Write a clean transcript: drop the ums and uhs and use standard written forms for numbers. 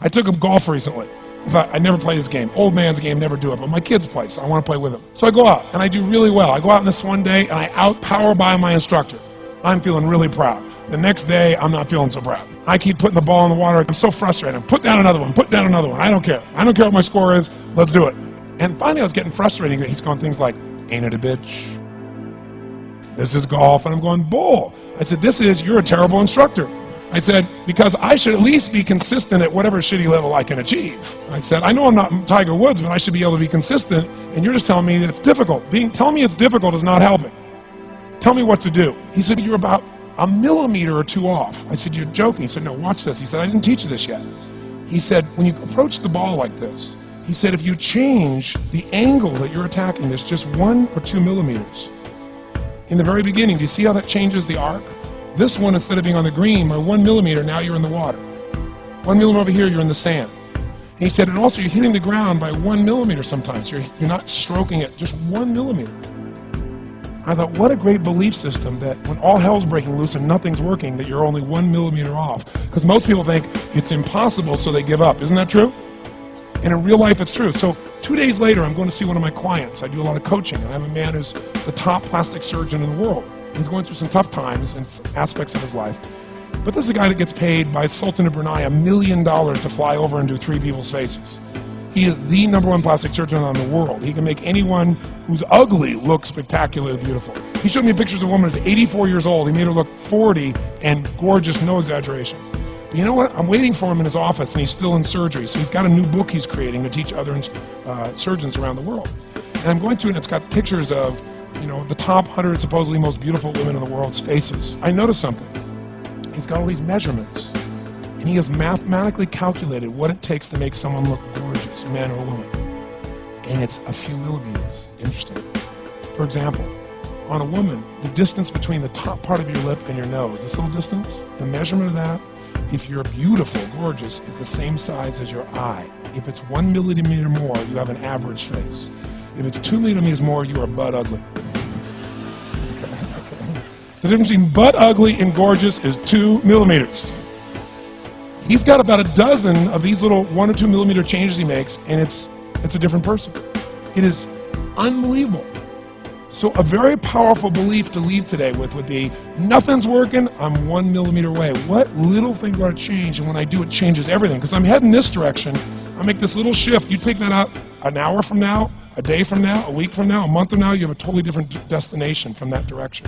I took him golf recently. I thought, I'd never play this game. Old man's game, never do it, but my kids play, so I want to play with them. So I go out, and I do really well. I go out on this one day, and I outpower by my instructor. I'm feeling really proud. The next day, I'm not feeling so proud. I keep putting the ball in the water. I'm so frustrated. Put down another one, put down another one. I don't care. I don't care what my score is. Let's do it. And finally, I was getting frustrated. He's going things like, ain't it a bitch? This is golf. And I'm going, bull. I said, you're a terrible instructor. I said, because I should at least be consistent at whatever shitty level I can achieve. I said, I know I'm not Tiger Woods, but I should be able to be consistent, and you're just telling me that it's difficult. Telling me it's difficult is not helping. Tell me what to do. He said, you're about a millimeter or two off. I said, you're joking. He said, no, watch this. He said, I didn't teach you this yet. He said, when you approach the ball like this, he said, if you change the angle that you're attacking this just 1 or 2 millimeters, in the very beginning, do you see how that changes the arc? This one, instead of being on the green, by 1 millimeter, now you're in the water. 1 millimeter over here, you're in the sand. And he said, and also you're hitting the ground by 1 millimeter sometimes. You're not stroking it, just 1 millimeter. I thought, what a great belief system that when all hell's breaking loose and nothing's working, that you're only 1 millimeter off. Because most people think it's impossible, so they give up. Isn't that true? And in real life, it's true. So 2 days later, I'm going to see one of my clients. I do a lot of coaching, and I have a man who's the top plastic surgeon in the world. He's going through some tough times in aspects of his life. But this is a guy that gets paid by Sultan of Brunei $1 million to fly over and do 3 people's faces. He is the #1 plastic surgeon in the world. He can make anyone who's ugly look spectacularly beautiful. He showed me pictures of a woman who's 84 years old. He made her look 40 and gorgeous, no exaggeration. But you know what? I'm waiting for him in his office, and he's still in surgery. So he's got a new book he's creating to teach other surgeons around the world. And I'm going through, and it's got pictures of the top 100 supposedly most beautiful women in the world's faces. I noticed something. He's got all these measurements, and he has mathematically calculated what it takes to make someone look gorgeous, man or woman. And it's a few millimeters. Interesting. For example, on a woman, the distance between the top part of your lip and your nose, this little distance, the measurement of that, if you're beautiful, gorgeous, is the same size as your eye. If it's 1 millimeter more, you have an average face. If it's 2 millimeters more, you are butt ugly. Okay. The difference between butt ugly and gorgeous is 2 millimeters. He's got about a dozen of these little 1 or 2 millimeter changes he makes, and it's a different person. It is unbelievable. So a very powerful belief to leave today with would be, nothing's working, I'm 1 millimeter away. What little thing do I change? And when I do, it changes everything. Because I'm heading this direction, I make this little shift. You take that out an hour from now, a day from now, a week from now, a month from now, you have a totally different destination from that direction.